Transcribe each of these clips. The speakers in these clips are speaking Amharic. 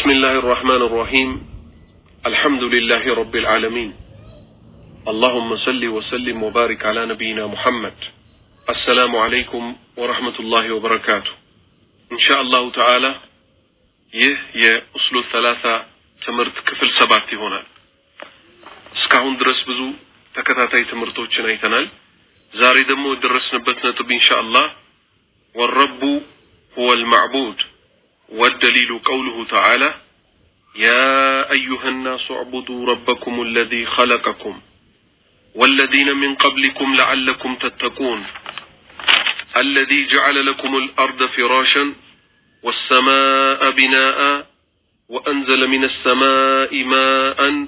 بسم الله الرحمن الرحيم الحمد لله رب العالمين اللهم صل وسلم وبارك على نبينا محمد السلام عليكم ورحمة الله وبركاته إن شاء الله تعالى يا أصل الثلاثة تمرت كفل سبعتي هنا اسكاهون درس بزو تكتاتي تمرتوچن ايتنال زاري دمو درسنا بتنطب إن شاء الله والرب هو المعبود والدليل قوله تعالى يا أيها الناس اعبدوا ربكم الذي خلقكم والذين من قبلكم لعلكم تتقون الذي جعل لكم الأرض فراشا والسماء بناء وأنزل من السماء ماء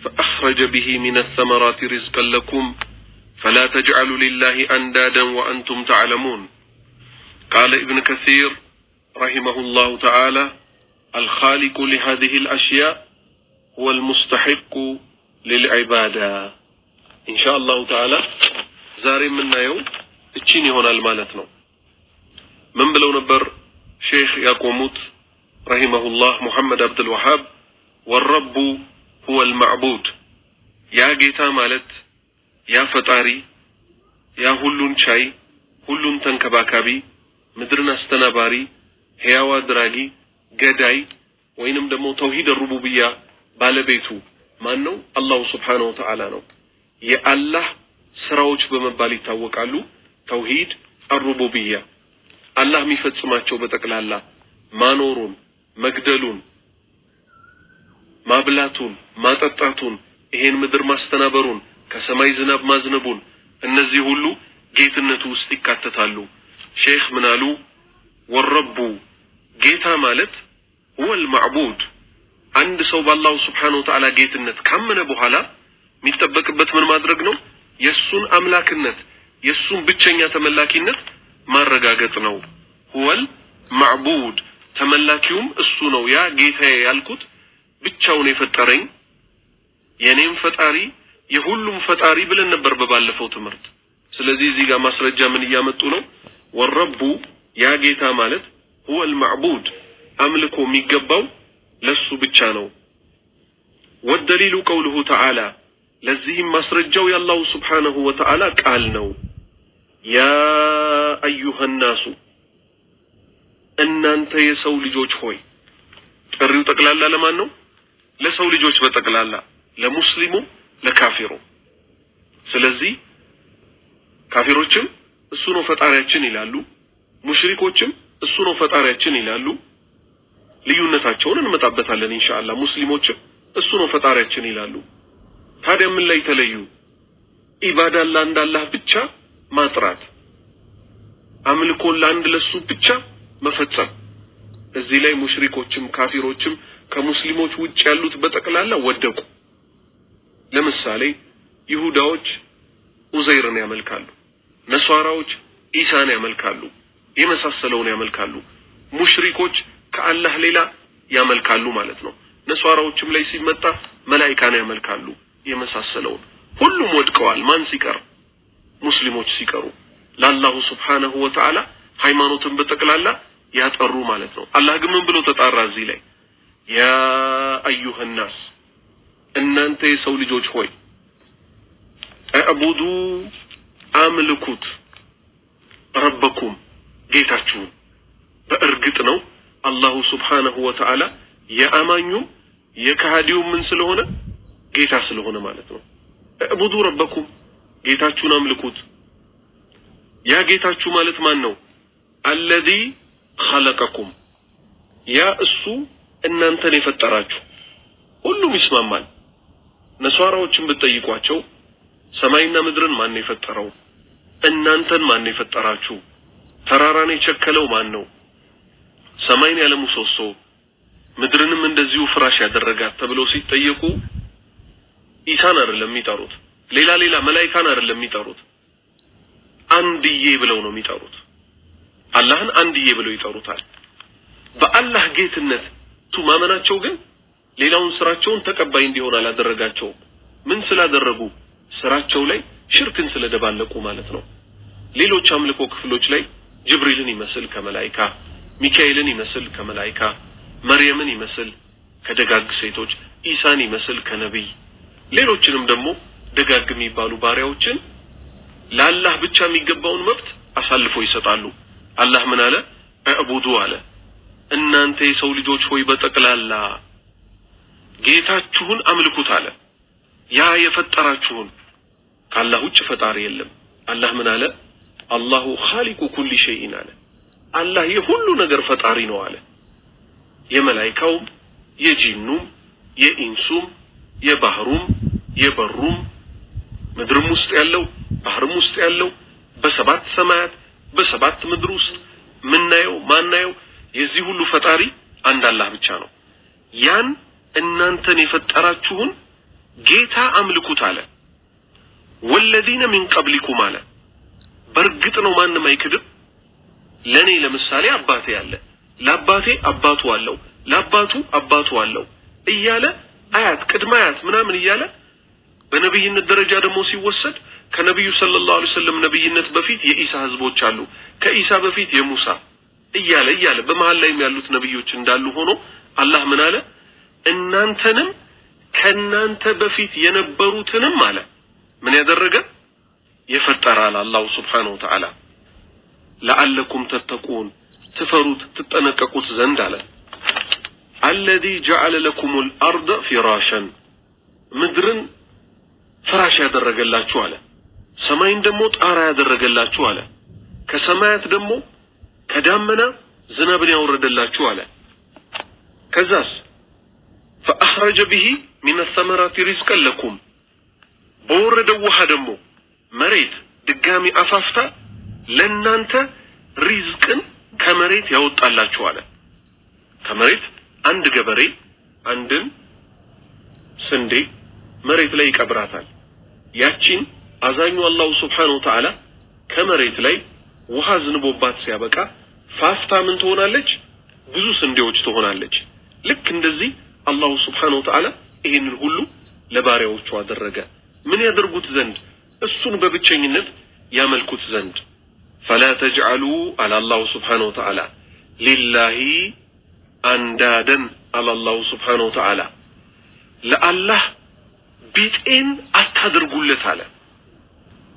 فأخرج به من الثمرات رزقا لكم فلا تجعلوا لله أندادا وأنتم تعلمون قال ابن كثير رحمه الله تعالى الخالق لهذه الأشياء هو المستحق للعبادة إن شاء الله تعالى زاري منا يوم تشيني هنا المالتنا من بلو نبر شيخ يقوموت رحمه الله محمد عبد الوهاب والرب هو المعبود يا جيتا مالت يا فتاري يا هلون شاي هلون تنكباكابي مدرنا استناباري هياوا دراجي قداي وينم دمو توحيد الربوبية بالبيتو مانو الله سبحانه وتعالى نو يا الله سراوچ بمبالي تاوقالو توحيد الربوبية الله ميفصماچو بتقلالا مانورون مغدلون ማብላቱን ማጠጣቱን ይሄን ምድር ማስተናበሩን ከሰማይ ዝናብ ማዝነቡን እነዚህ ሁሉ ጌትነቱ ውስጥ ይካተታሉ ሼክ ምናሉ ወረቡ ጌታ ማለት هو المعبود አንድ ሰው በአላህ Subhanahu Wa Ta'ala ጌትነት ካመነ በኋላ የሚጠበቅበት ምን ማድረግ ነው የሱን አምላክነት የሱን ብቸኛ ተመላኪነት ማረጋገጥ ነው هو المعبود ተመላኪውም እሱ ነው ያ ጌታዬ ያልኩት ብቻውን የፈጠረኝ የኔም ፈጣሪ የሁሉም ፈጣሪ ብለን ነበር በባለፈው ትምህርት ስለዚህ እዚህ ጋር ማስረጃ ምን ያመጡ ነው ወረቡ ያ ጌታ ማለት هو المعبود አምልኮ የሚገባው ለሱ ብቻ ነው والدليل قوله تعالى ለዚህም ማስረጃው ያላሁ Subhanahu Wa Ta'ala ቃል ነው يا ايها الناس እናንተ የሰው ልጆች ሆይ ጥሪው ጠቅላላ ለማን ነው ለሰው ልጆች በጠቅላላ ለሙስሊሙ ለካፊሩ ስለዚህ ካፊሮችም እሱ ነው ፈጣሪያችን ይላሉ ሙሽሪኮችም እሱ ነው ፈጣሪያችን ይላሉ ልዩነታቸውን እንመጣበታለን ኢንሻአላህ ሙስሊሞችም እሱ ነው ፈጣሪያችን ይላሉ ታዲያ ምን ላይ ተለዩ ኢባዳ ለአንድ አላህ ብቻ ማጥራት አምልኮ ለአንድ ለሱ ብቻ መፈጸም እዚህ ላይ ሙሽሪኮችም ካፊሮችም ከሙስሊሞች ውጭ ያሉት በጠቅላላ ወደቁ ለምሳሌ ይሁዳዎች ኡዘይርን ያመልካሉ ነሷራዎች ኢሳን ያመልካሉ የመሳሰለውን ያመልካሉ ሙሽሪኮች ከአላህ ሌላ ያመልካሉ ማለት ነው ነሷራዎችም ላይ ሲመጣ መላእክታን ያመልካሉ የመሳሰለውን ሁሉም ወድቀዋል ማን ሲቀር ሙስሊሞች ሲቀሩ ለአላሁ Subhanahu Wa Ta'ala ሃይማኖትን በጠቅላላ ያጠሩ ማለት ነው አላህ ግን ምን ብሎ ተጣራ እዚህ ላይ ያ ايها الناس እናንተ የሰው ልጆች ሆይ አዕቡዱ አምልኩት ረበኩም ጌታችሁን በእርግጥ ነው አላሁ Subhanahu Wa Ta'ala የአማኙም የካህዲውም ምን ስለሆነ ጌታ ስለሆነ ማለት ነው አዕቡዱ ረበኩም ጌታችሁን አምልኩት ያ ጌታችሁ ማለት ማን ነው الذي خلقكم يا እሱ እናንተን የፈጠራችሁ ሁሉም ይስማማል ነሷራዎችን በጠይቋቸው ሰማይና ምድርን ማን የፈጠረው እናንተን ማን የፈጠራችሁ ተራራን የቸከለው ማን ነው ሰማይን ያለ ምሰሶ ምድርንም እንደዚሁ ፍራሽ ያደረጋት ተብለው ሲጠየቁ ኢሳን አይደለም የሚጠሩት ሌላ መላእክታን አይደለም የሚጠሩት አንድዬ ብለው ነው የሚጠሩት አላህን አንድዬ ብለው ይጠሩታል በአላህ ጌትነት ማመናቸው ግን ሌላውን ስራቸውን ተቀባይ እንዲሆን አላደረጋቸው ምን ስላደረጉ ስራቸው ላይ ሽርክን ስለደባለቁ ማለት ነው ሌሎች አምልኮ ክፍሎች ላይ ጅብሪልን ይመስል ከመላእክታ ሚካኤልን ይመስል ከመላእክታ መርየምን ይመስል ከደጋግ ሴቶች ኢሳን ይመስል ከነብይ ሌሎችንም ደግሞ ደጋግ የሚባሉ ባሪያዎችን ለአላህ ብቻ የሚገባውን መብት አሳልፈው ይሰጣሉ አላህ ምን አለ አዕቡዱ አለ እናንተ የሰው ልጆች ሆይ በጠቅላላ ጌታችሁን አምልኩት አለ ያ የፈጠራችሁን ካላህ ውጭ ፈጣሪ የለም አላህ ምን አለ አላሁ ኻሊቁ ኩሊ ሸይኢን አለ አላህ የሁሉ ነገር ፈጣሪ ነው አለ የመላእክቱም የጂኑም የኢንሱም የባህሩም የበሩም ምድርም ውስጥ ያለው ባህርም ውስጥ ያለው በሰባት ሰማያት በሰባት ምድር ውስጥ ምናየው ማናየው የዚህ ሁሉ ፈጣሪ አንድ አላህ ብቻ ነው ያን እናንተን የፈጠራችሁን ጌታ አምልኩት አለ ወለዲነ ሚን ቀብሊኩም አለ በርግጥ ነው ማንንም አይክድም ለኔ ለምሳሌ አባቴ ያለ ለአባቴ አባቱ አለው ለአባቱ አባቱ አለው እያለ አያት ቅድመ አያት ምናምን እያለ በነብይነት ደረጃ ደግሞ ሲወሰድ ከነብዩ ሰለላሁ ዐለይሂ ወሰለም ነብይነት በፊት የኢሳ ህዝቦች አሉ ከኢሳ በፊት የሙሳ እያለ በመሃል ላይ ያሉት ነብዮች እንዳሉ ሆኖ አላህ ምን አለ እናንተንም ከናንተ በፊት የነበሩትንም አለ ምን ያደረገ የፈጠራል አላህ Subhanahu Wa Ta'ala لعلكم تتقون تفروت تتنققوت ዘንድ አለ الذي جعل لكم الارض فراشا ምድርን ፍራሽ ያደረገላችሁ አለ ሰማይን ደግሞ ጣራ ያደረገላችሁ አለ ከሰማያት ደግሞ ከዳመና ዝናብን ያወረደላችሁ አለ ከዛስ فاخرج به من الثمرات رزقا لكم በወረደው ውሃ ደግሞ መሬት ድጋሚ አፋፍታ ለናንተ ሪዝቅን ከመሬት ያወጣላችሁ አለ ከመሬት አንድ ገበሬ አንድን ስንዴ መሬት ላይ ይቀብራታል ያቺን አዛኙ አላህ Subhanahu Wa Ta'ala ከመሬት ላይ ውሃ ዝንቦባት ሲያበቃ ፋፍታ ምን ትሆናለች ብዙ ስንዴዎች ትሆናለች ልክ እንደዚህ አላህ Subhanahu Wa Ta'ala ይሄንን ሁሉ ለባሪያዎቹ አደረገ ምን ያደርጉት ዘንድ እሱን በብቸኝነት ያመልኩት ዘንድ فلا تجعلوا على الله سبحانه وتعالى لله اندادا على الله سبحانه وتعالى ለአላህ ቢጤን አታድርጉለት አለ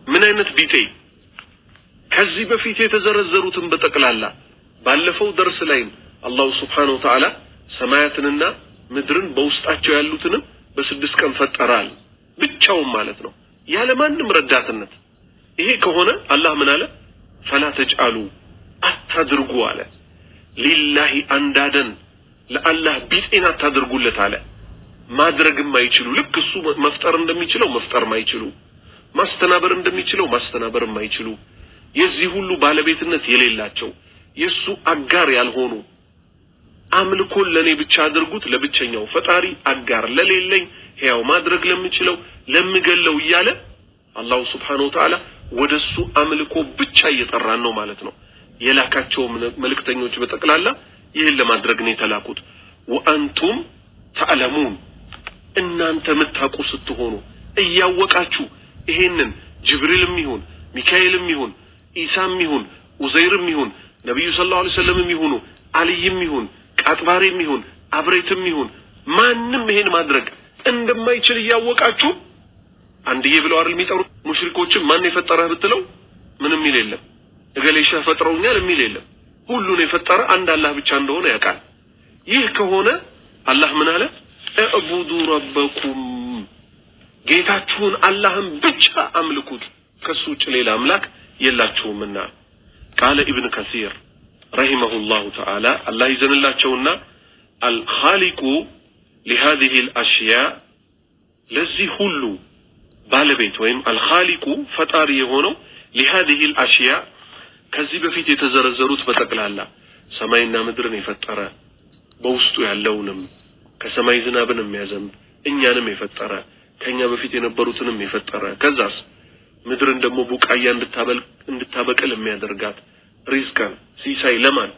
ምን አይነት ቢጤ ከዚህ በፊት የተዘረዘሩትን በጠቅላላ ባለፈው ደርስ ላይ አላህ Subhanahu Wa Ta'ala ሰማያትንና ምድርን በውስጣቸው ያሉትንም በስድስት ቀን ፈጠራል ብቻውን ማለት ነው ያለ ማንም ረዳትነት ይሄ ከሆነ አላህ ምን አለ فلا تجعلوا አታድርጉ አለ لله አንዳደን ለአላህ ቢጤን አታድርጉለት አለ ማድረግም አይችሉ ልክ እሱ መፍጠር እንደሚችለው መፍጠር ማይችሉ ማስተናበር እንደሚችለው ማስተናበር ማይችሉ የዚህ ሁሉ ባለቤትነት የሌላቸው የሱ አጋር ያልሆኑ አምልኮ ለኔ ብቻ አድርጉት ለብቸኛው ፈጣሪ አጋር ለሌለኝ ያው ማድረግ ለምችለው ለምገለው ይያለ አላህ Subhanahu Wa Ta'ala ወደሱ አምልኮ ብቻ እየጠራን ነው ማለት ነው የላካቸው መልእክተኞች በጠቅላላ ይሄን ለማድረግ ነው የተላኩት ወአንቱም ተዓለሙን እናንተ መታቁ ስትሆኑ እያወቃችሁ ይሄንን ጅብሪልም ይሁን ሚካኤልም ይሁን ኢሳም ይሁን ኡዘይርም ይሁን ነብዩ ሰለላሁ ዐለይሂ ወሰለም ይሁኑ አልይም ይሁን ቃጥባሪም ይሁን አብሬትም ይሁን ማንንም ይሄን ማድረግ እንደማይችል እያወቃችሁ አንድዬ ብለው አይደል የሚጠሩ ሙሽሪኮችን ማን የፈጠረህ ብትለው ምንም ይልለም እገሌሻ ፈጥረውኛል የሚል የለም ሁሉን የፈጠረ አንድ አላህ ብቻ እንደሆነ ያውቃል ይህ ከሆነ አላህ ምን አለ እዕቡዱ ረበኩም ጌታችሁን አላህን ብቻ አምልኩት ከሱ ውጭ ሌላ አምላክ የላችሁምና ቃለ ኢብኑ ከሲር رحمه الله تعالى الله يزنلاቸውና الخالق لهذه الاشياء ለዚህ ሁሉ ባለቤት ወይም الخالق ፈጣሪ የሆነው لهذه الاشياء ከዚህ በፊት የተዘረዘሩት በጠቅላላ ሰማይና ምድርን የፈጠረ በውስጡ ያለውንም ከሰማይ ዝናብን የሚያዘንብ እኛንም የፈጠረ ከኛ በፊት የነበሩትንም የፈጠረ ከዛስ ምድርን ደግሞ ቡቃያ እንድታበቅል የሚያደርጋት ሪዝቃን ሲሳይ ለማን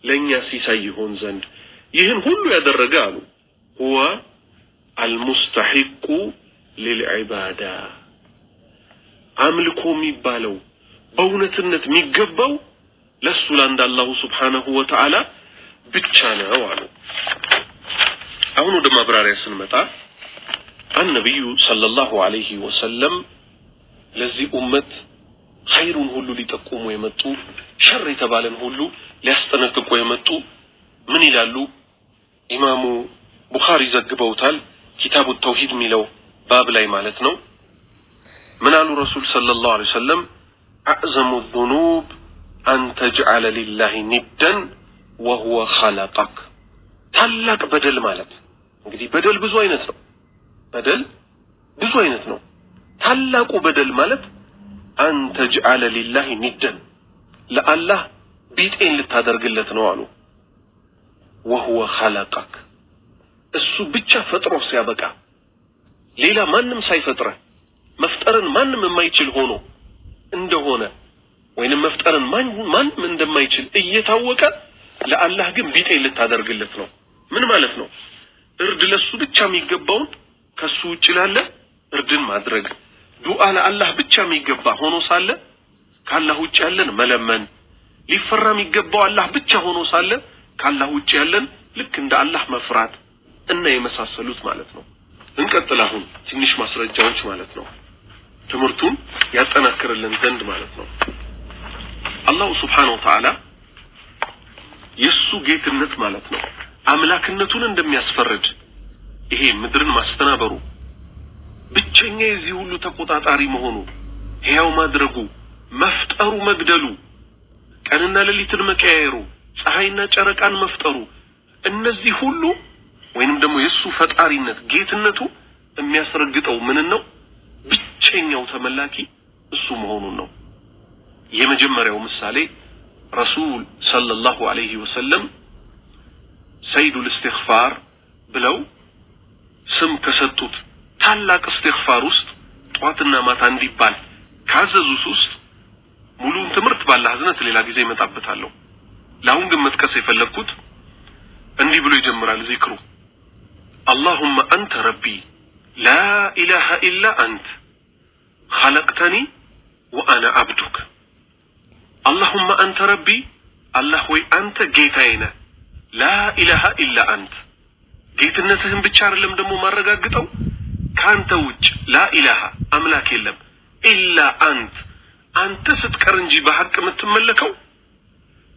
ለኛ ሲሳይ ይሆን ዘንድ ይህን ሁሉ ያደረገ አሉ هو المستحق للعباده አምልኮ የሚባለው በእውነትነት የሚገባው ለሱ ለአንድ አላህ Subhanahu Wa Ta'ala ብቻ ነው አሉ አሁን ወደ ማብራሪያ ስንመጣ النبي صلى الله عليه وسلم ለዚህ ኡመት ኸይሩን ሁሉ ሊጠቁሙ የመጡ ሸር የተባለን ሁሉ ሊያስጠነቅቁ የመጡ ምን ይላሉ? ኢማሙ ቡኻሪ ዘግበውታል ኪታቡ ተውሂድ ሚለው ባብ ላይ ማለት ነው። ምን አሉ ረሱል ሰለላሁ ዐለይሂ ወሰለም አዕዘሙ الذنوب أن تجعل لله ندا وهو خلقك ታላቅ በደል ማለት እንግዲህ በደል ብዙ አይነት ነው። በደል ብዙ አይነት ነው። ታላቁ በደል ማለት أن تجعل لله ندا ለአላህ ቢጤን ልታደርግለት ነው አሉ። وهو خلقك እሱ ብቻ ፈጥሮ ሲያበቃ ሌላ ማንም ሳይፈጥረ መፍጠርን ማንም የማይችል ሆኖ እንደሆነ ወይንም መፍጠርን ማንም እንደማይችል እየታወቀ ለአላህ ግን ቢጤን ልታደርግለት ነው። ምን ማለት ነው? እርድ ለሱ ብቻ የሚገባውን ከሱ ውጭ ላለ እርድን ማድረግ፣ ዱዓ ለአላህ ብቻ የሚገባ ሆኖ ሳለ ካላህ ውጭ ያለን መለመን፣ ሊፈራ የሚገባው አላህ ብቻ ሆኖ ሳለ ካላህ ውጭ ያለን ልክ እንደ አላህ መፍራት እና የመሳሰሉት ማለት ነው። እንቀጥል አሁን ትንሽ ማስረጃዎች ማለት ነው ትምህርቱን ያጠናክርልን ዘንድ ማለት ነው። አላህ Subhanahu Wa Ta'ala የሱ ጌትነት ማለት ነው አምላክነቱን እንደሚያስፈርድ ይሄ ምድርን ማስተናበሩ ብቸኛ የዚህ ሁሉ ተቆጣጣሪ መሆኑ ሕያው ማድረጉ መፍጠሩ መግደሉ ቀንና ሌሊትን መቀያየሩ ፀሐይና ጨረቃን መፍጠሩ እነዚህ ሁሉ ወይንም ደግሞ የሱ ፈጣሪነት ጌትነቱ የሚያስረግጠው ምን ነው? ብቸኛው ተመላኪ እሱ መሆኑን ነው። የመጀመሪያው ምሳሌ ረሱል ሰለላሁ ዐለይሂ ወሰለም ሰይዱል ኢስቲግፋር ብለው ስም ከሰጡት ታላቅ ኢስቲግፋር ውስጥ ጧትና ማታ እንዲባል ካዘዙት ውስጥ ሙሉን ትምህርት ባላህ ህዝነት ሌላ ጊዜ ይመጣበታል። ለአሁን ግን መጥቀስ የፈለኩት እንዲህ ብሎ ይጀምራል ዚክሩ اللهم أنت ربي لا إله إلا أنت خلقتني وأنا عبدك اللهم أنت ربي الله وي أنت جيتاينا لا إله إلا أنت جيتنتهم بتشار لم دمو مرة قطو كانت وج لا إله أملاك يلم إلا أنت ستكرنجي بحق متملكو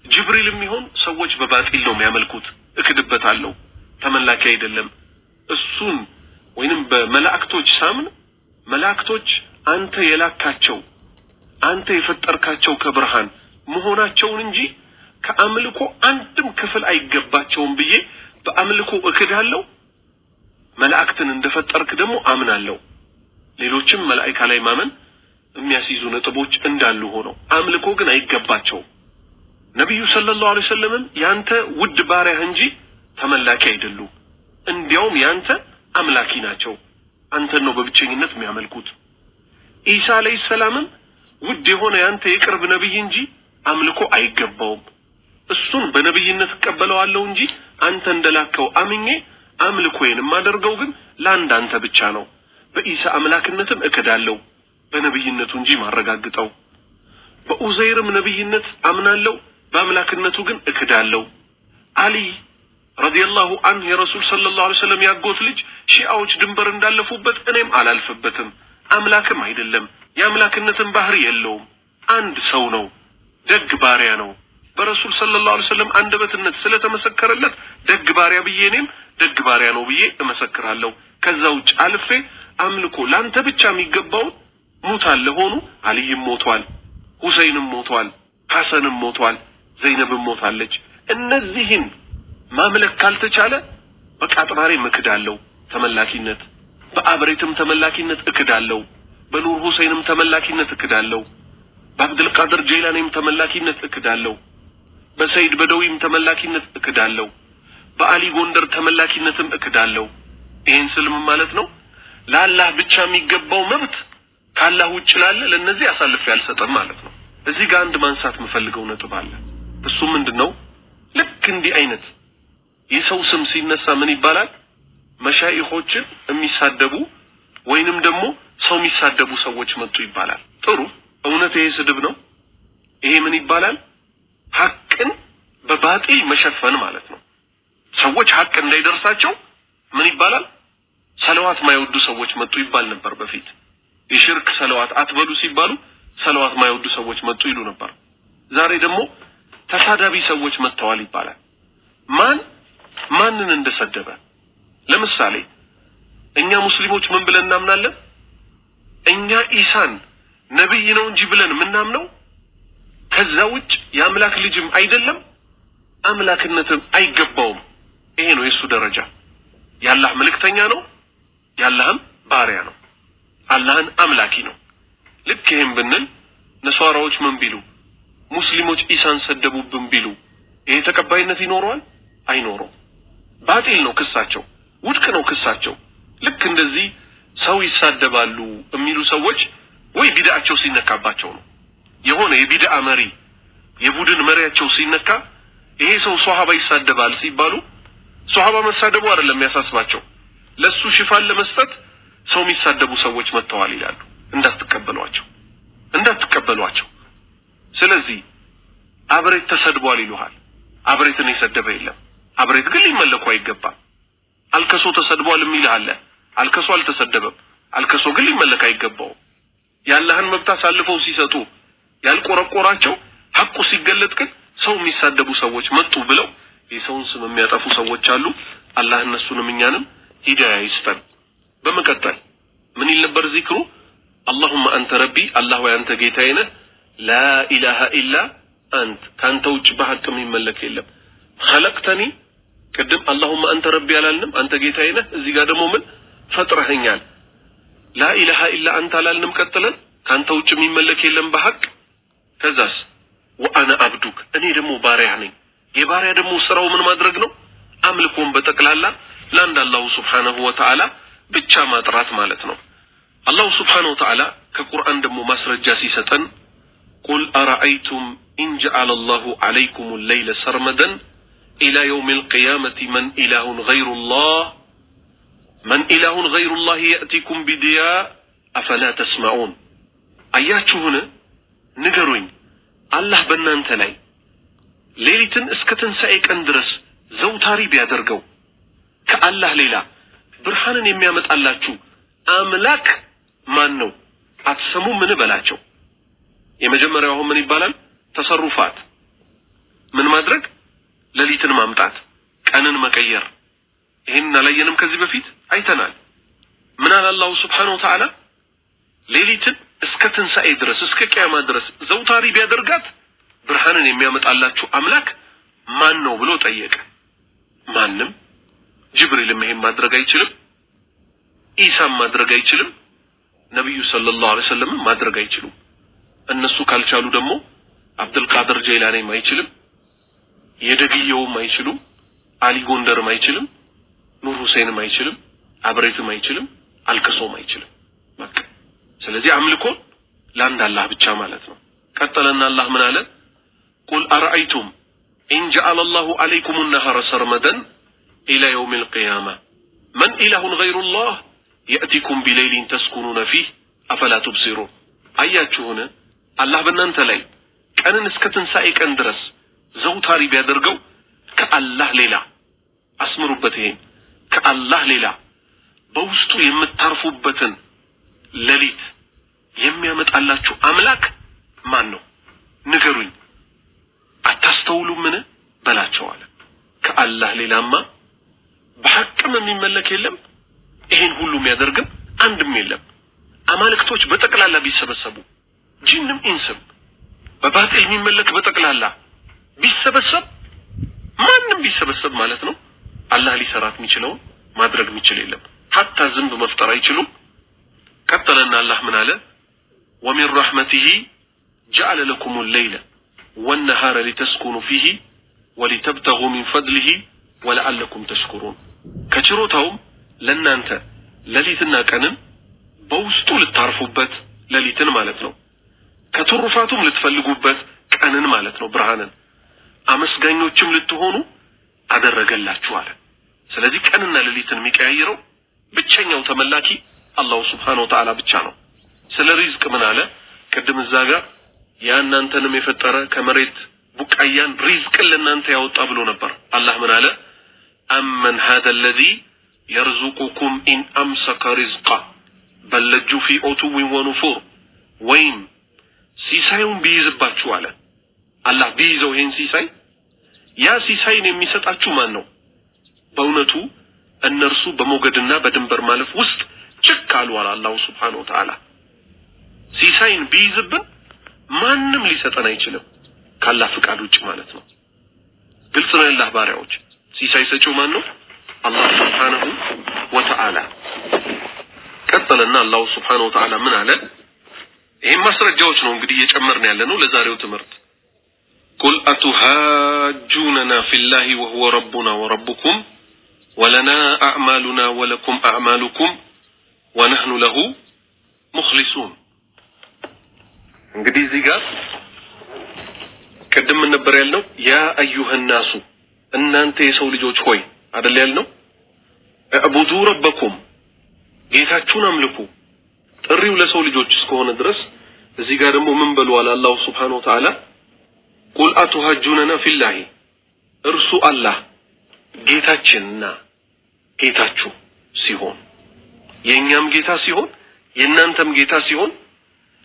جبريل ميهون سوج ببات إلهم يعملكوت اكدبت علو تملاك يدلم እሱን ወይንም በመላእክቶች ሳምን መላእክቶች አንተ የላካቸው አንተ የፈጠርካቸው ከብርሃን መሆናቸውን እንጂ ከአምልኮ አንድም ክፍል አይገባቸውም ብዬ በአምልኮ እክዳለሁ። መላእክትን እንደፈጠርክ ደግሞ አምናለሁ። ሌሎችም መላእክት ላይ ማመን የሚያስይዙ ነጥቦች እንዳሉ ሆነው አምልኮ ግን አይገባቸውም። ነብዩ ሰለላሁ ዐለይሂ ወሰለም ያንተ ውድ ባሪያ እንጂ ተመላኪ አይደሉም። እንዲያውም ያንተ አምላኪ ናቸው። አንተ ነው በብቸኝነት የሚያመልኩት። ኢሳ አለይሂ ሰላም ውድ የሆነ ያንተ የቅርብ ነብይ እንጂ አምልኮ አይገባውም። እሱን በነብይነት ተቀበለዋለሁ እንጂ አንተ እንደላከው አምኜ አምልኮዬን ማደርገው ግን ላንተ አንተ ብቻ ነው። በኢሳ አምላክነትም እከዳለሁ በነብይነቱ እንጂ ማረጋግጠው። በኡዘይርም ነብይነት አምናለሁ በአምላክነቱ ግን እከዳለሁ። አሊ ረዲየላሁ ዐንሁ የረሱል ሰለላሁ ዐለይሂ ወሰለም ያጎት ልጅ ሺዓዎች ድንበር እንዳለፉበት እኔም አላልፈበትም። አምላክም አይደለም የአምላክነትን ባህሪ የለውም። አንድ ሰው ነው፣ ደግ ባሪያ ነው። በረሱል ሰለላሁ ዐለይሂ ወሰለም አንደበትነት ስለተመሰከረለት ደግ ባሪያ ብዬ እኔም ደግ ባሪያ ነው ብዬ እመሰክራለሁ። ከዛ ውጭ አልፌ አምልኮ ላንተ ብቻ የሚገባው ሙታል ለሆኑ አልይም ሞቷል፣ ሁሰይንም ሞቷል፣ ሐሰንም ሞቷል፣ ዘይነብም ሞታለች። እነዚህን ማምለክ ካልተቻለ በቃጥባሬ እክዳለሁ ተመላኪነት፣ በአብሬትም ተመላኪነት እክዳለሁ፣ በኑር ሁሰይንም ተመላኪነት እክዳለሁ፣ በአብዱል ቃድር ጀይላኒም ተመላኪነት እክዳለሁ፣ በሰይድ በደዊም ተመላኪነት እክዳለሁ፣ በአሊ ጎንደር ተመላኪነትም እክዳለሁ። ይሄን ስልም ማለት ነው ለአላህ ብቻ የሚገባው መብት ካላህ ውጭ ላለ ለነዚህ አሳልፌ አልሰጠም ማለት ነው። እዚህ ጋር አንድ ማንሳት መፈልገው ነጥብ አለ። እሱ ምንድነው? ልክ እንዲህ አይነት የሰው ስም ሲነሳ ምን ይባላል? መሻይኾችን የሚሳደቡ ወይንም ደግሞ ሰው የሚሳደቡ ሰዎች መጡ ይባላል። ጥሩ እውነት ይሄ ስድብ ነው። ይሄ ምን ይባላል? ሐቅን በባጢል መሸፈን ማለት ነው። ሰዎች ሐቅ እንዳይደርሳቸው ምን ይባላል? ሰለዋት ማይወዱ ሰዎች መጡ ይባል ነበር በፊት። የሽርክ ሰለዋት አትበሉ ሲባሉ ሰለዋት ማይወዱ ሰዎች መጡ ይሉ ነበር። ዛሬ ደግሞ ተሳዳቢ ሰዎች መጥተዋል ይባላል። ማንን እንደሰደበ ለምሳሌ እኛ ሙስሊሞች ምን ብለን እናምናለን? እኛ ኢሳን ነብይ ነው እንጂ ብለን ምናምነው ከዛ ውጭ የአምላክ ልጅም አይደለም አምላክነትም አይገባውም። ይሄ ነው የሱ ደረጃ። ያላህ መልእክተኛ ነው፣ ያላህም ባሪያ ነው፣ አላህን አምላኪ ነው። ልክ ይሄን ብንል ነሷራዎች ምን ቢሉ ሙስሊሞች ኢሳን ሰደቡብን ቢሉ ይሄ ተቀባይነት ይኖረዋል? አይኖረው። ባጢል ነው ክሳቸው፣ ውድቅ ነው ክሳቸው። ልክ እንደዚህ ሰው ይሳደባሉ የሚሉ ሰዎች ወይ ቢድዓቸው ሲነካባቸው ነው። የሆነ የቢድዓ መሪ የቡድን መሪያቸው ሲነካ ይሄ ሰው ሷሃባ ይሳደባል ሲባሉ ሷሃባ መሳደቡ አይደለም ያሳስባቸው፣ ለሱ ሽፋን ለመስጠት ሰው የሚሳደቡ ሰዎች መጥተዋል ይላሉ። እንዳትቀበሏቸው። ስለዚህ አብሬት ተሰድቧል ይሉሃል። አብሬትን የሰደበ የለም። አብሬት ግን ሊመለኩ አይገባም። አልከሶ ተሰድቧል የሚል አለ። አልከሶ አልተሰደበም። አልከሶ ግን ሊመለክ አይገባውም። ያላህን መብት አሳልፈው ሲሰጡ ያልቆረቆራቸው ሐቁ ሲገለጥ ግን ሰው የሚሳደቡ ሰዎች መጡ ብለው የሰውን ስም የሚያጠፉ ሰዎች አሉ። አላህ እነሱንም እኛንም ሂዳያ ይስጠን። በመቀጠል ምን ይል ነበር ዚክሩ? اللهم انت ربي الله وانت ጌታዬ ነህ لا اله الا انت ካንተ ውጭ በሐቅ የሚመለክ የለም خلقتني ቅድም اللهم انت ربي አላልንም? አንተ ጌታዬ ነህ። እዚህ ጋር ደግሞ ምን ፈጥረኸኛል? لا اله الا انت አላልንም? ቀጥለን ካንተ ውጭ የሚመለክ የለም በሐቅ። ከዛስ وانا عبدك እኔ ደግሞ ባሪያ ነኝ። የባሪያ ደግሞ ስራው ምን ማድረግ ነው? አምልኮን በጠቅላላ ለአንድ አላሁ ሱብሓነሁ ወተዓላ ብቻ ማጥራት ማለት ነው። አላሁ ሱብሓነሁ ወተዓላ ከቁርአን ደግሞ ማስረጃ ሲሰጠን ቁል አረአይቱም ኢን ጀዐለ አላሁ ዐለይኩም الليل سرمدا إلى يوم القيامة من إله غير الله يأتيكم بضياء أفلا تسمعون አያችሁን ንገሩኝ አላህ በእናንተ ላይ ሌሊትን እስከ ትንሣኤ ቀን ድረስ ዘውታሪ ቢያደርገው ከአላህ ሌላ ብርሃንን የሚያመጣላችሁ አምላክ ማን ነው? አትሰሙ ምን በላቸው። የመጀመሪያው አሁን ምን ይባላል? ተሰሩፋት ምን ማድረግ? ሌሊትን ማምጣት፣ ቀንን መቀየር። ይሄን አላየንም? ከዚህ በፊት አይተናል። ምን አለ አላሁ ሱብሓነሁ ወተዓላ? ሌሊትን እስከ ትንሣኤ ድረስ እስከ ቂያማ ድረስ ዘውታሪ ቢያደርጋት ብርሃንን የሚያመጣላችሁ አምላክ ማን ነው ብሎ ጠየቀ። ማንም። ጅብሪልም ይሄን ማድረግ አይችልም። ኢሳም ማድረግ አይችልም። ነብዩ ሰለላሁ ዐለይሂ ወሰለም ማድረግ አይችሉም። እነሱ ካልቻሉ ደግሞ አብዱል ቃድር ጀይላኒም አይችልም። የደግየውም አይችሉም። አሊ ጎንደርም አይችልም። ኑር ሁሴንም አይችልም። አብሬትም አይችልም። አልከሶም አይችልም። በቃ ስለዚህ አምልኮ ለአንድ አላህ ብቻ ማለት ነው። ቀጠለና አላህ ምን አለ? ቁል አረአይቱም ኢን ጀዐለ አላሁ ዐለይኩም النهار سرمدا إلى يوم القيامة من إله غير الله يأتيكم بليل تسكنون فيه أفلا تبصرون አያችሁን አላህ በእናንተ ላይ ቀንን እስከ ትንሣኤ ቀን ድረስ ዘውታሪ ቢያደርገው ከአላህ ሌላ አስምሩበት። ይሄን ከአላህ ሌላ በውስጡ የምታርፉበትን ሌሊት የሚያመጣላችሁ አምላክ ማን ነው? ንገሩኝ። አታስተውሉምን በላቸው አለ። ከአላህ ሌላማ በሐቅም የሚመለክ የለም። ይሄን ሁሉ የሚያደርግም አንድም የለም። አማልክቶች በጠቅላላ ቢሰበሰቡ ጂንም ኢንስም በባጢል የሚመለክ በጠቅላላ ቢሰበሰብ ማንም ቢሰበሰብ ማለት ነው አላህ ሊሰራት የሚችለው ማድረግ የሚችል የለም። ሐታ ዝንብ መፍጠር አይችሉም። ቀጠለና አላህ ምን አለ? ومن رحمته جعل لكم الليل والنهار لتسكنوا فيه ولتبتغوا من فضله ولعلكم تشكرون كچروتاوم ለናንተ ሌሊትና ቀንን በውስጡ ልታርፉበት ሌሊትን ማለት ነው። ከትሩፋቱም ልትፈልጉበት ቀንን ማለት ነው። ብርሃንን አመስጋኞችም ልትሆኑ አደረገላችሁ አለ። ስለዚህ ቀንና ሌሊትን የሚቀያየረው ብቸኛው ተመላኪ አላሁ ሱብሓነሁ ወተዓላ ብቻ ነው። ስለ ሪዝቅ ምን አለ? ቅድም እዛ ጋር ያንንተንም የፈጠረ ከመሬት ቡቃያን ሪዝቅን ለናንተ ያወጣ ብሎ ነበር። አላህ ምን አለ? أمن هذا الذي يرزقكم إن أمسك رزقه بل لجوا في عتو ونفور وين ሲሳዩን ቢይዝባችሁ አለ አላህ ቢይዘው ይሄን ሲሳይ ያ ሲሳይን የሚሰጣችሁ ማን ነው በእውነቱ እነርሱ በሞገድና በድንበር ማለፍ ውስጥ ጭካሉ አለ አላህ Subhanahu Wa Ta'ala ሲሳይን ቢይዝብን ማንንም ሊሰጠን አይችልም ካላህ ፍቃድ ውጭ ማለት ነው ግልጽ ነው አላህ ባሪያዎች ሲሳይ ሰጪው ማን ነው አላህ Subhanahu Wa Ta'ala ቀጥለና አላህ Subhanahu Wa Ta'ala ምን አለ ይሄን ማስረጃዎች ነው እንግዲህ እየጨመርን ያለነው ለዛሬው ትምህርት قل أتهاجوننا في الله وهو ربنا وربكم ولنا أعمالنا ولكم أعمالكم ونحن له مخلصون እንግዲህ እዚህ ጋር ቀደም ነበር ያልነው ያ አዩሃ الناس እናንተ የሰው ልጆች ሆይ አይደል ያልነው አዕቡዱ ረበኩም ጌታችሁን አምልኩ ጥሪው ለሰው ልጆች እስከሆነ ድረስ እዚህ ጋር ደግሞ ምን ብለዋል አላህ Subhanahu Wa Ta'ala قل أتهاجوننا في الله እርሱ አላህ ጌታችንና ጌታችሁ ሲሆን የኛም ጌታ ሲሆን የናንተም ጌታ ሲሆን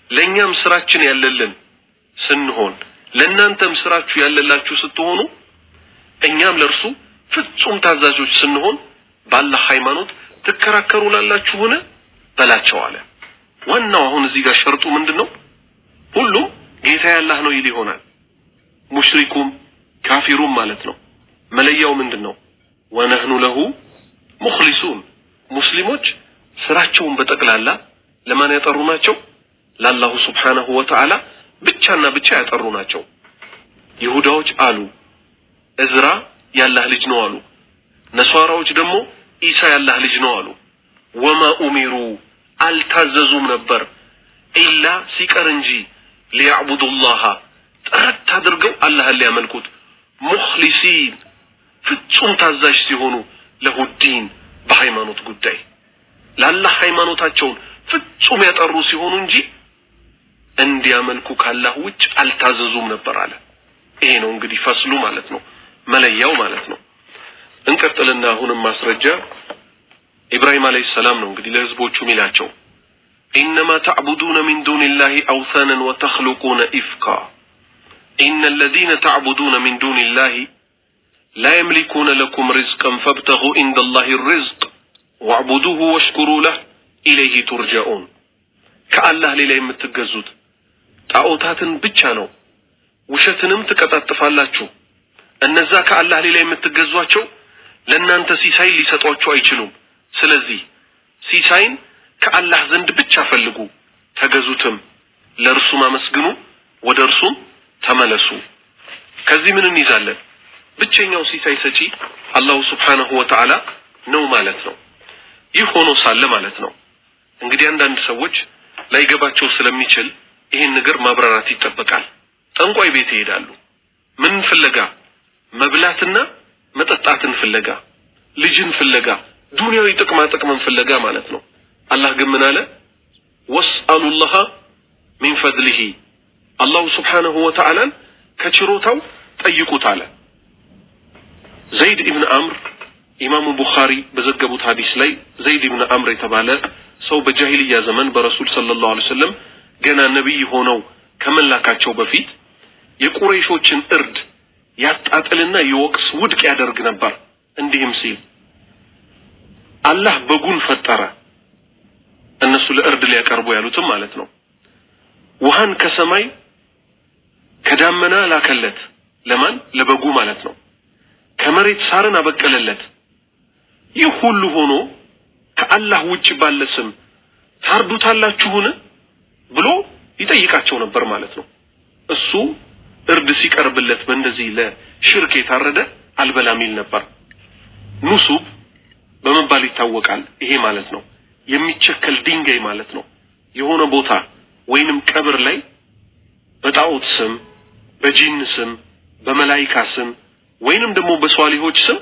ለኛም ስራችን ያለልን ስንሆን ለናንተም ስራችሁ ያለላችሁ ስትሆኑ እኛም ለርሱ ፍጹም ታዛዦች ስንሆን ባላህ ሃይማኖት ተከራከሩላላችሁ ሆነ በላቸው አለ ዋናው አሁን እዚህ ጋር ሸርጡ ምንድነው ሁሉም ጌታ ያላህ ነው ይል ይሆናል ሙሽሪኩም ካፊሩም ማለት ነው መለያው ምንድነው ወነህኑ ለሁ ሙኽሊሱን ሙስሊሞች ስራቸውን በጠቅላላ ለማን ያጠሩ ናቸው ለአላህ Subhanahu Wa Ta'ala ብቻና ብቻ ያጠሩ ናቸው ይሁዳዎች አሉ እዝራ ያላህ ልጅ ነው አሉ ነሷራዎች ደግሞ ኢሳ ያላህ ልጅ ነው አሉ ወማ ኡሚሩ አልታዘዙም ነበር ኢላ ሲቀር እንጂ ሊያዕቡዱላህ ጥረት አድርገው አላህን ሊያመልኩት ሙኽሊሲን ፍጹም ታዛዥ ሲሆኑ ለሁዲን በሃይማኖት ጉዳይ ለአላህ ሃይማኖታቸውን ፍጹም ያጠሩ ሲሆኑ እንጂ እንዲያመልኩ ካላህ ውጭ አልታዘዙም ነበር አለ ይሄ ነው እንግዲህ ፈስሉ ማለት ነው መለያው ማለት ነው እንቀጥልና አሁንም ማስረጃ ኢብራሂም አለይሂ ሰላም ነው እንግዲህ ለህዝቦቹ ሚላቸው إنما تعبدون من دون الله أوثانا وتخلقون إفكا إن الذين تعبدون من دون الله لا يملكون لكم رزقا فابتغوا عند الله الرزق واعبدوه واشكروا له إليه ترجعون كالله لله يمتجزود تعوتاتن بيتشا ነው ውሸትንም ተቀጣጥፋላችሁ እነዛ ከአላህ ሌላ የምትገዟቸው ለእናንተ ሲሳይ ሊሰጧችሁ አይችሉም ስለዚህ ሲሳይን ከአላህ ዘንድ ብቻ ፈልጉ ተገዙትም ለርሱ ማመስግኑ ወደ እርሱም ተመለሱ ከዚህ ምን እንይዛለን ብቸኛው ሲሳይ ሰጪ አላህ Subhanahu Wa Ta'ala ነው ማለት ነው ይህ ሆኖ ሳለ ማለት ነው እንግዲህ አንዳንድ ሰዎች ላይገባቸው ስለሚችል ይሄን ነገር ማብራራት ይጠበቃል ጠንቋይ ቤት ይሄዳሉ ምን ፍለጋ መብላትና መጠጣትን ፍለጋ ልጅን ፍለጋ ዱንያዊ ጥቅምን ፍለጋ ማለት ነው አላህ ግን ምን አለ ወስአሉላህ ሚን ፈድሊሂ አላህ Subhanahu Wa Ta'ala ከችሮታው ጠይቁት አለ ዘይድ ኢብኑ አምር ኢማሙ ቡኻሪ በዘገቡት ሐዲስ ላይ ዘይድ ኢብኑ አምር የተባለ ሰው በጃሂልያ ዘመን በረሱል ሰለላሁ ዐለይሂ ወሰለም ገና ነብይ ሆነው ከመላካቸው በፊት የቁረይሾችን እርድ ያጣጥልና ይወቅስ ውድቅ ያደርግ ነበር እንዲህም ሲል አላህ በጉን ፈጠረ እነሱ ለእርድ ሊያቀርቡ ያሉትም ማለት ነው ውሃን ከሰማይ ከዳመና ላከለት ለማን ለበጉ ማለት ነው ከመሬት ሳርን አበቀለለት ይህ ሁሉ ሆኖ ከአላህ ውጭ ባለስም ታርዱታላችሁን ብሎ ይጠይቃቸው ነበር ማለት ነው እሱ እርድ ሲቀርብለት በእንደዚህ ለሽርክ የታረደ አልበላም ይል ነበር ኑሱብ በመባል ይታወቃል ይሄ ማለት ነው የሚቸከል ድንጋይ ማለት ነው የሆነ ቦታ ወይንም ቀብር ላይ በጣዖት ስም በጂን ስም በመላእክት ስም ወይንም ደግሞ በሷሊሆች ስም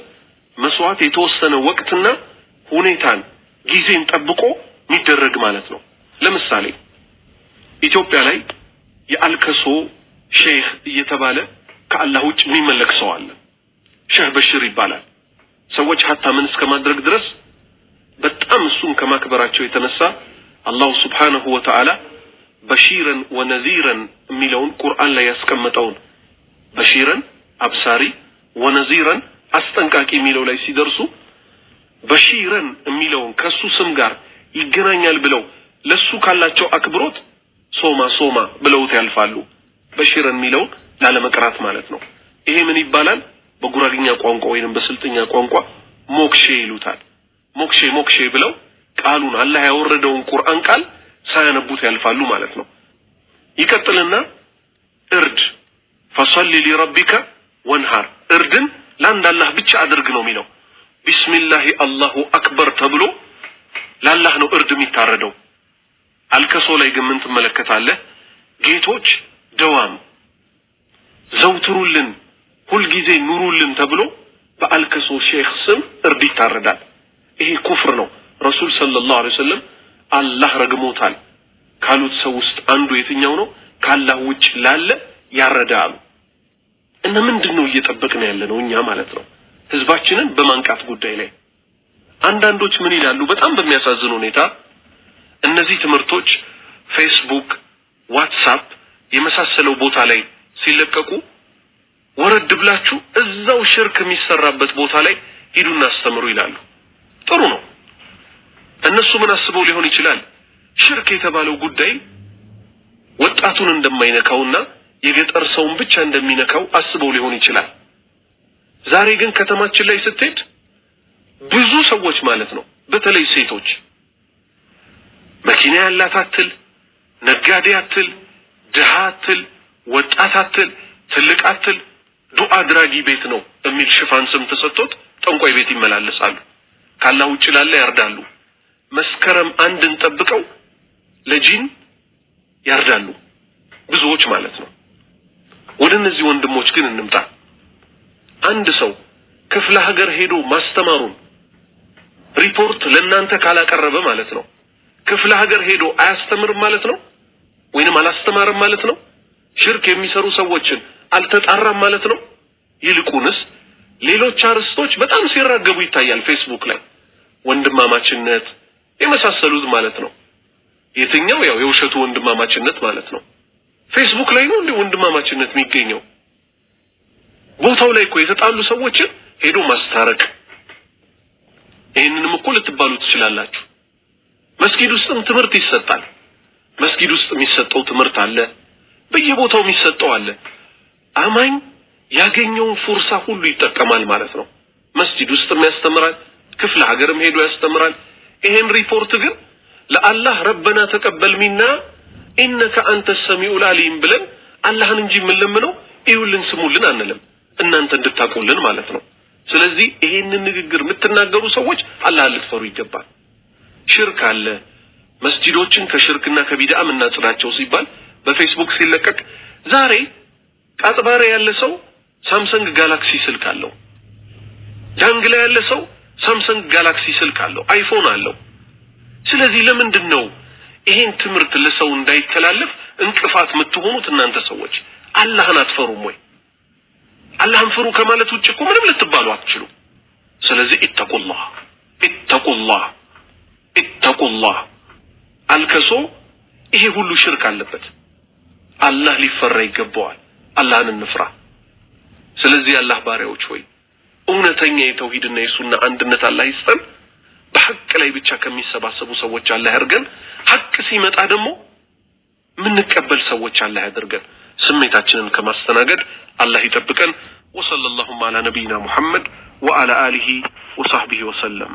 መስዋዕት የተወሰነ ወቅትና ሁኔታን ጊዜን ጠብቆ የሚደረግ ማለት ነው ለምሳሌ ኢትዮጵያ ላይ የአልከሶ ሼህ እየተባለ ከአላህ ውጭ የሚመለክ ሰው አለ ሼህ በሽር ይባላል ሰዎች ሐታ ምን እስከማድረግ ድረስ በጣም እሱን ከማክበራቸው የተነሳ አላህ Subhanahu Wa Ta'ala በሺረን ወነዚረን የሚለውን ቁርአን ላይ ያስቀመጠውን በሺረን አብሳሪ ወነዚረን አስጠንቃቂ የሚለው ላይ ሲደርሱ በሺረን የሚለውን ከሱ ስም ጋር ይገናኛል ብለው ለሱ ካላቸው አክብሮት ሶማ ብለውት ያልፋሉ በሺረን የሚለው ላለመቅራት ማለት ነው ይሄ ምን ይባላል በጉራግኛ ቋንቋ ወይንም በስልጥኛ ቋንቋ ሞክሼ ይሉታል ሞክሼ ብለው ቃሉን አላህ ያወረደውን ቁርአን ቃል ሳያነቡት ያልፋሉ ማለት ነው ይቀጥልና እርድ فصلي لربك وانهار እርድን ለአንድ አላህ ብቻ አድርግ ነው የሚለው ቢስሚላህ አላሁ አክበር ተብሎ ለአላህ ነው እርድ የሚታረደው አልከሶ ላይ ግን ምን ትመለከታለህ ጌቶች ደዋም ዘውትሩልን ሁሉ ጊዜ ኑሩልን ተብሎ በአልከሶ ሼክ ስም እርድ ይታረዳል ይሄ ኩፍር ነው ረሱል ሰለላሁ ዐለይሂ ወሰለም አላህ ረግሞታል ካሉት ሰው ውስጥ አንዱ የትኛው ነው ካላህ ውጭ ላለ ያረዳሉ እና ምንድነው እየተጠበቅን ያለነው እኛ ማለት ነው ህዝባችንን በማንቃት ጉዳይ ላይ አንዳንዶች ምን ይላሉ በጣም በሚያሳዝን ሁኔታ እነዚህ ትምርቶች ፌስቡክ ዋትስአፕ የመሳሰለው ቦታ ላይ ሲለቀቁ ወረድ ብላችሁ እዛው ሽርክ የሚሰራበት ቦታ ላይ ሂዱና አስተምሩ ይላሉ ጥሩ ነው እነሱ ምን አስበው ሊሆን ይችላል ሽርክ የተባለው ጉዳይ ወጣቱን እንደማይነካውና የገጠር ሰውን ብቻ እንደሚነካው አስበው ሊሆን ይችላል ዛሬ ግን ከተማችን ላይ ስትሄድ ብዙ ሰዎች ማለት ነው በተለይ ሴቶች መኪና ያላታትል ነጋዴ አትል ድሃ አትል ወጣት አትል ትልቅ አትል ዱዓ አድራጊ ቤት ነው የሚል ሽፋን ስም ተሰጥቶት ጠንቋይ ቤት ይመላለሳሉ ካላህ ውጭ ላለ ያርዳሉ መስከረም አንድን ጠብቀው ለጂን ያርዳሉ ብዙዎች ማለት ነው ወደነዚህ ወንድሞች ግን እንምጣ አንድ ሰው ክፍለ ሀገር ሄዶ ማስተማሩን ሪፖርት ለእናንተ ካላቀረበ ማለት ነው ክፍለ ሀገር ሄዶ አያስተምርም ማለት ነው ወይንም አላስተማርም ማለት ነው ሽርክ የሚሰሩ ሰዎችን አልተጣራም ማለት ነው ይልቁንስ ሌሎች አርስቶች በጣም ሲራገቡ ይታያል ፌስቡክ ላይ ወንድማማችነት የመሳሰሉት ማለት ነው የትኛው ያው የውሸቱ ወንድማማችነት ማለት ነው ፌስቡክ ላይ ነው እንደ ወንድማማችነት የሚገኘው ቦታው ላይ እኮ የተጣሉ ሰዎችን ሄዶ ማስታረቅ ይሄንንም እኮ ልትባሉ ትችላላችሁ መስጊድ ውስጥም ትምህርት ይሰጣል መስጊድ ውስጥ የሚሰጠው ትምህርት አለ በየቦታው የሚሰጠው አለ አማኝ ያገኘውን ፍርሳ ሁሉ ይጠቀማል ማለት ነው መስጊድ ውስጥም ያስተምራል ክፍለ ሀገርም ሄዶ ያስተምራል ይሄን ሪፖርት ግን ለአላህ ረበና ተቀበል ሚና ኢነከ አንተ ሰሚዑል አሊም ብለን አላህን እንጂ ምን ለምነው ይውልን ስሙልን አንልም እናንተ እንድታቆልን ማለት ነው ስለዚህ ይሄንን ንግግር የምትናገሩ ሰዎች አላህን ልትፈሩ ይገባል ሽርክ አለ መስጂዶችን ከሽርክና ከቢድዓ እናጽዳቸው ሲባል በፌስቡክ ሲለቀቅ ዛሬ ቃጥባሬ ያለ ሰው ሳምሰንግ ጋላክሲ ስልክ አለው ዳንግላ ያለ ሰው ሳምሰንግ ጋላክሲ ስልክ አለው አይፎን አለው ስለዚህ ለምንድነው ይሄን ትምርት ለሰው እንዳይተላለፍ እንቅፋት የምትሆኑት እናንተ ሰዎች አላህን አትፈሩም ወይ አላህን ፍሩ ከማለት ውጭ እኮ ምንም ልትባሉ አትችሉ ስለዚህ ኢተቁላህ አልከሶ ይሄ ሁሉ ሽርክ አለበት አላህ ሊፈራ ይገባዋል አላህን እንፍራ ስለዚህ አላህ ባሪያዎች ሆይ እውነተኛ የተውሂድና የሱና አንድነት አላህ ይስጠን በሐቅ ላይ ብቻ ከሚሰባሰቡ ሰዎች አላህ ያርገን ሐቅ ሲመጣ ደግሞ ምን እንቀበል ሰዎች አላህ ያድርገን ስሜታችንን ከማስተናገድ አላህ ይጠብቀን ወሰለላሁ ዐላ ነብይና ሙሐመድ ወዐላ አሊሂ ወሰህቢሂ ወሰለም